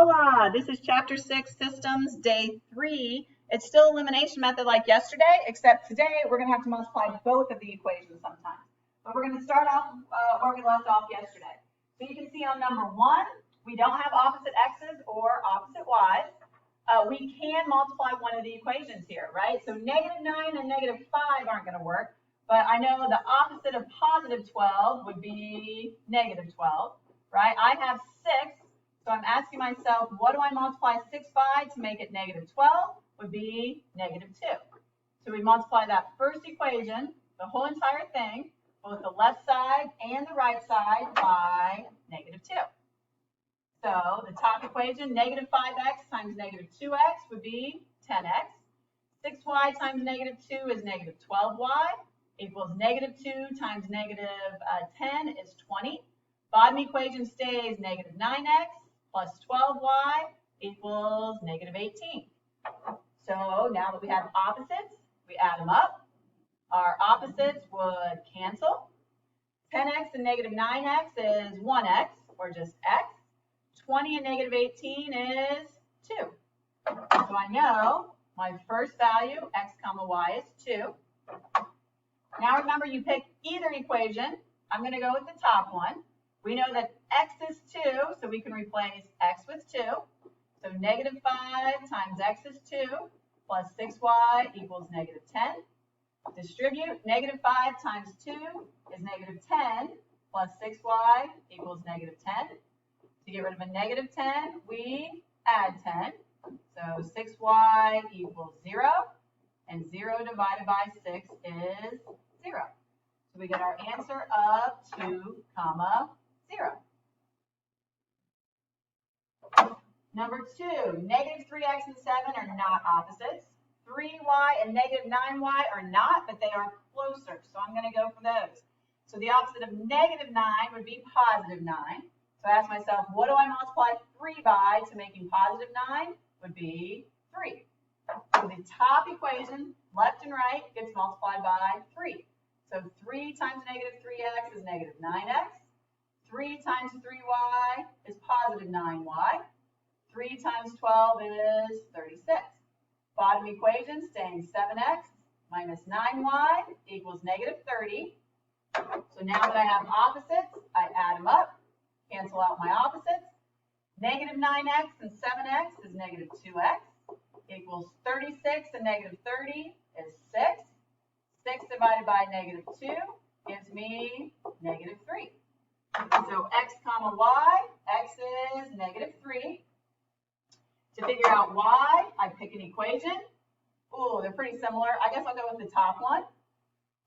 Hola! This is Chapter 6 Systems, Day 3. It's still elimination method like yesterday, except today we're going to have to multiply both of the equations sometimes. But we're going to start off where we left off yesterday. So you can see on number 1, we don't have opposite x's or opposite y's. We can multiply one of the equations here, right? So negative 9 and negative 5 aren't going to work. But I know the opposite of positive 12 would be negative 12, right? I have 6. So I'm asking myself, what do I multiply 6 by to make it negative 12? Would be negative 2. So we multiply that first equation, the whole entire thing, both the left side and the right side by negative 2. So the top equation, negative 5x times negative 2x would be 10x. 6y times negative 2 is negative 12y equals negative 2 times negative 10 is 20. Bottom equation stays negative 9x. Plus 12y equals negative 18. So now that we have opposites, we add them up. Our opposites would cancel. 10x and negative 9x is 1x, or just x. 20 and negative 18 is 2. So I know my first value, x comma y, is 2. Now remember, you pick either equation. I'm going to go with the top one. We know that x is 2, so we can replace x with 2. So negative 5 times x is 2 plus 6y equals negative 10. Distribute, negative 5 times 2 is negative 10 plus 6y equals negative 10. To get rid of a negative 10, we add 10. So 6y equals 0, and 0 divided by 6 is 0. So we get our answer of 2, 0. Number 2, negative 3x and 7 are not opposites. 3y and negative 9y are not, but they are closer. So I'm going to go for those. So the opposite of negative 9 would be positive 9. So I ask myself, what do I multiply 3 by to making positive 9? Would be 3. So the top equation, left and right, gets multiplied by 3. So 3 times negative 3x is negative 9x. 3 times 3y is positive 9y. 3 times 12 is 36. Bottom equation staying 7x minus 9y equals negative 30. So now that I have opposites, I add them up, cancel out my opposites. Negative 9x and 7x is negative 2x equals 36, and negative 30 is 6. 6 divided by negative 2 gives me negative 3. So x comma y, x is negative 3. To figure out y, I pick an equation. Ooh, they're pretty similar. I guess I'll go with the top one.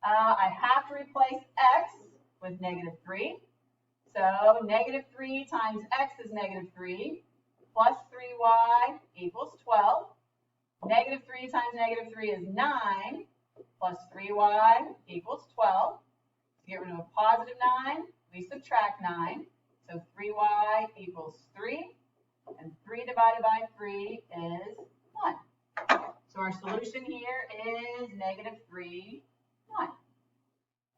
I have to replace x with negative 3. So negative 3 times x is negative 3 plus 3y equals 12. Negative 3 times negative 3 is 9 plus 3y equals 12. To get rid of a positive 9, we subtract 9. So 3y equals 3. And 3 divided by 3 is 1. So our solution here is negative 3, 1.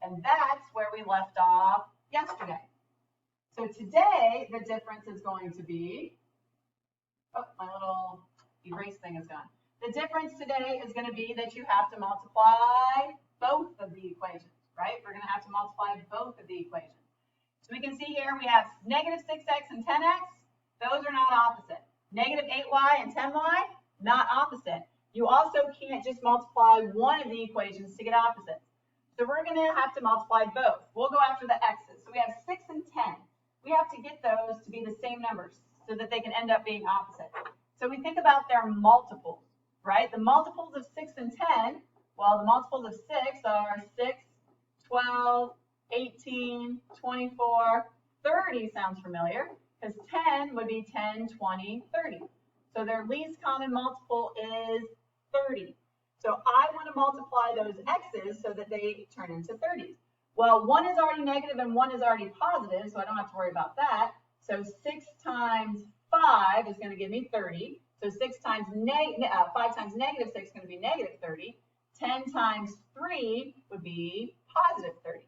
And that's where we left off yesterday. So today, the difference is going to be, oh, my little erase thing is gone. The difference today is going to be that you have to multiply both of the equations, right? We're going to have to multiply both of the equations. So we can see here we have negative 6x and 10x. Those are not opposite. Negative 8y and 10y, not opposite. You also can't just multiply one of the equations to get opposites. So we're going to have to multiply both. We'll go after the x's. So we have 6 and 10. We have to get those to be the same numbers so that they can end up being opposite. So we think about their multiples, right? The multiples of 6 and 10, well, the multiples of 6 are 6, 12, 18, 24, 30 sounds familiar, because 10 would be 10, 20, 30. So their least common multiple is 30. So I want to multiply those x's so that they turn into 30s. Well, one is already negative and one is already positive, so I don't have to worry about that. So 6 times 5 is going to give me 30. So 5 times negative 6 is going to be negative 30. 10 times 3 would be positive 30.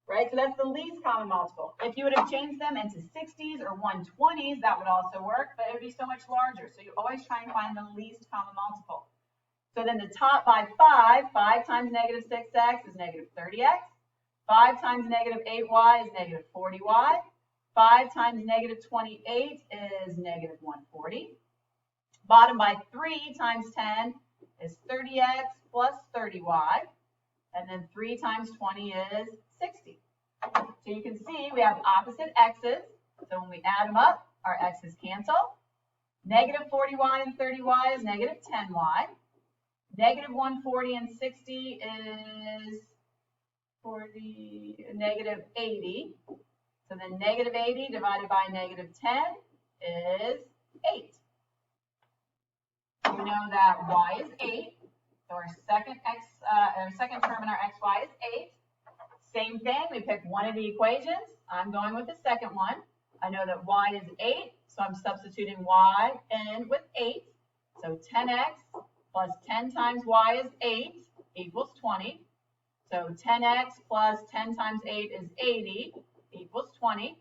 right? So that's the least common multiple. If you would have changed them into 60s or 120s, that would also work, but it would be so much larger. So you always try and find the least common multiple. So then the top by 5 times negative 6x is negative 30x. 5 times negative 8y is negative 40y. 5 times negative 28 is negative 140. Bottom by 3 times 10 is 30x plus 30y. And then 3 times 20 is 60. So you can see we have opposite x's. So when we add them up, our x's cancel. Negative 40y and 30y is negative 10y. Negative 140 and 60 is negative 80. So then negative 80 divided by negative 10 is 8. We know that y is 8. So our second term in our xy is 8. Same thing, we pick one of the equations. I'm going with the second one. I know that y is 8, so I'm substituting y in with 8. So 10x plus 10 times y is 8 equals 20. So 10x plus 10 times 8 is 80 equals 20.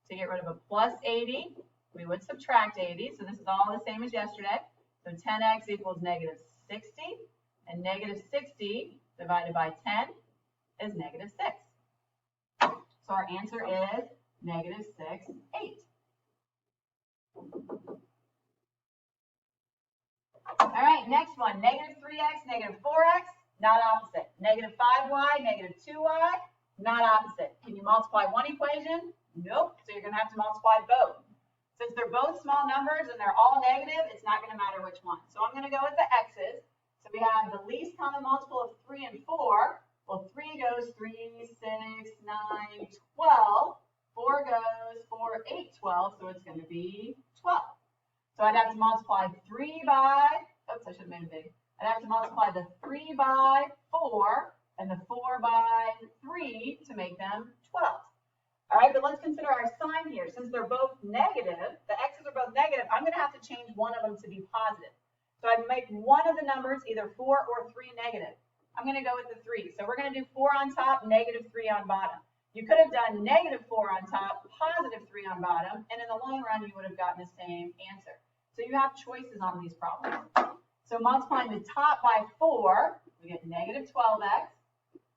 To get rid of a plus 80, we would subtract 80. So this is all the same as yesterday. So 10x equals negative 60. And negative 60 divided by 10 is negative 6. So our answer is negative 6, 8. All right, next one, negative 3x, negative 4x, not opposite. Negative 5y, negative 2y, not opposite. Can you multiply one equation? Nope, so you're going to have to multiply both. Since they're both small numbers and they're all negative, it's not going to matter which one. So I'm going to go with the x's. So we have the least common multiple of 3 and 4. Well, 3 goes 3, 6, 9, 12. 4 goes 4, 8, 12. So it's going to be 12. So I'd have to multiply 3 by, oops, I should have made it big. I'd have to multiply the 3 by 4 and the 4 by 3 to make them 12. All right, but let's consider our sign here. Since they're both negative, the x's are both negative, I'm going to have to change one of them to be positive. So I'd make one of the numbers either 4 or 3 negative. I'm going to go with the 3. So we're going to do 4 on top, negative 3 on bottom. You could have done negative 4 on top, positive 3 on bottom, and in the long run, you would have gotten the same answer. So you have choices on these problems. So multiplying the top by 4, we get negative 12x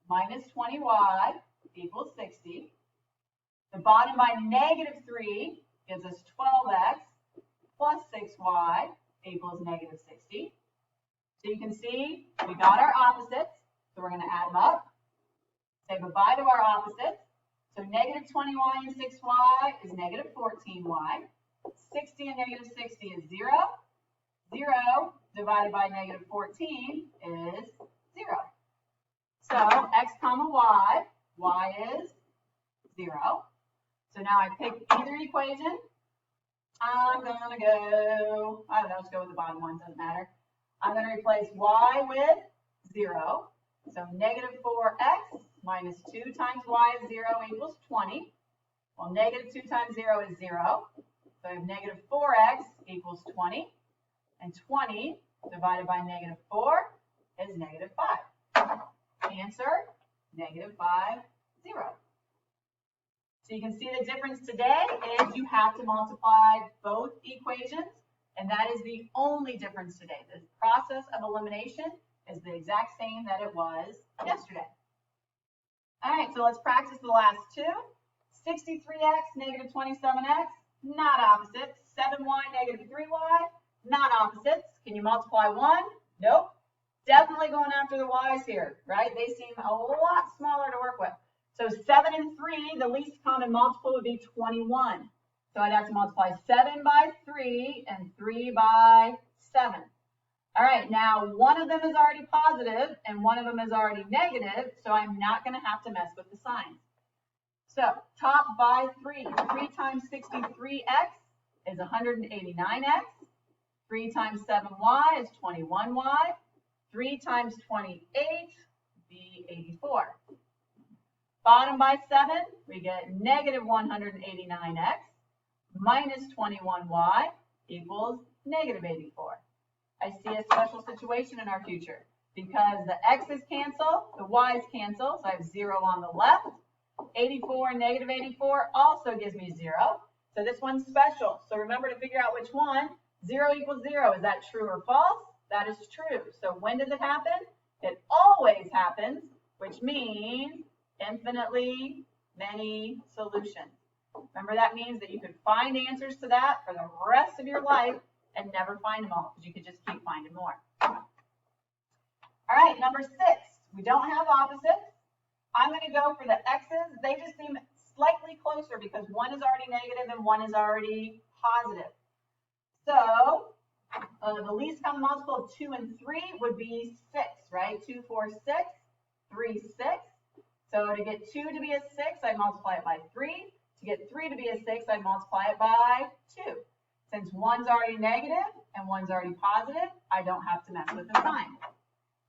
minus 20y equals 60. The bottom by negative 3 gives us 12x plus 6y equals negative 60. So you can see we got our opposites, so we're going to add them up. Say goodbye to our opposites. So negative 20y and 6y is negative 14y. 60 and negative 60 is 0. 0 divided by negative 14 is 0. So x comma y is 0. So now I pick either equation. I'm going to go, I don't know, let's go with the bottom one, doesn't matter. I'm going to replace y with 0. So negative 4x minus 2 times y is 0 equals 20. Well, negative 2 times 0 is 0. So I have negative 4x equals 20. And 20 divided by negative 4 is negative 5. Answer, negative 5, 0. So you can see the difference today is you have to multiply both equations, and that is the only difference today. The process of elimination is the exact same that it was yesterday. All right, so let's practice the last two. 63x, negative 27x, not opposites. 7y, negative 3y, not opposites. Can you multiply one? Nope. Definitely going after the y's here, right? They seem a lot smaller to work with. So 7 and 3, the least common multiple would be 21. So I'd have to multiply 7 by 3 and 3 by 7. All right, now one of them is already positive and one of them is already negative, so I'm not going to have to mess with the signs. So top by 3. 3 times 63x is 189x. 3 times 7y is 21y. 3 times 28 would be 84. Bottom by 7, we get negative 189x minus 21y equals negative 84. I see a special situation in our future because the x's cancel, the y's cancel, so I have 0 on the left. 84 and negative 84 also gives me 0. So this one's special. So remember to figure out which one. 0 equals 0. Is that true or false? That is true. So when does it happen? It always happens, which means infinitely many solutions. Remember, that means that you could find answers to that for the rest of your life and never find them all, because you could just keep finding more. All right, number 6. We don't have opposites. I'm going to go for the x's. They just seem slightly closer because one is already negative and one is already positive. So the least common multiple of 2 and 3 would be 6, right? 2, 4, 6, 3, 6. So to get 2 to be a 6, I multiply it by 3. To get 3 to be a 6, I multiply it by 2. Since one's already negative and one's already positive, I don't have to mess with the sign.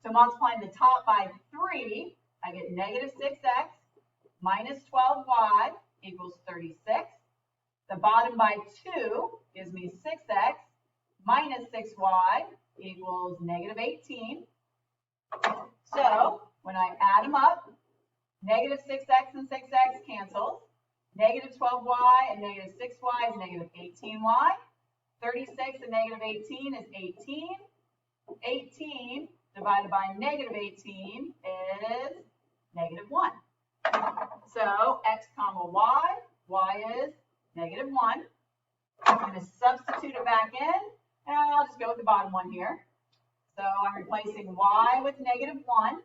So multiplying the top by 3, I get negative 6x minus 12y equals 36. The bottom by 2 gives me 6x minus 6y equals negative 18. So when I add them up, negative 6x and 6x cancels. Negative 12y and negative 6y is negative 18y. 36 and negative 18 is 18. 18 divided by negative 18 is negative 1. So x comma y is negative 1. I'm going to substitute it back in, and I'll just go with the bottom one here. So I'm replacing y with negative 1.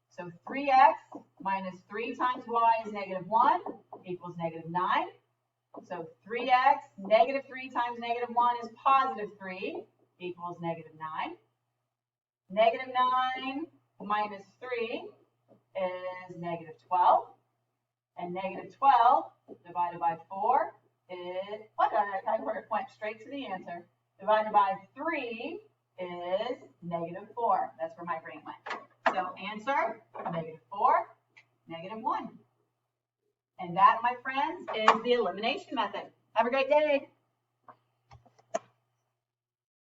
So 3x minus 3 times y is negative 1 equals negative 9. So 3x, negative 3 times negative 1 is positive 3 equals negative 9. Negative 9 minus 3 is negative 12. And negative 12 divided by 4 is, I went straight to the answer. Divided by 3 is negative 4. That's where my brain went. So answer, negative 4, negative 1. And that, my friends, is the elimination method. Have a great day.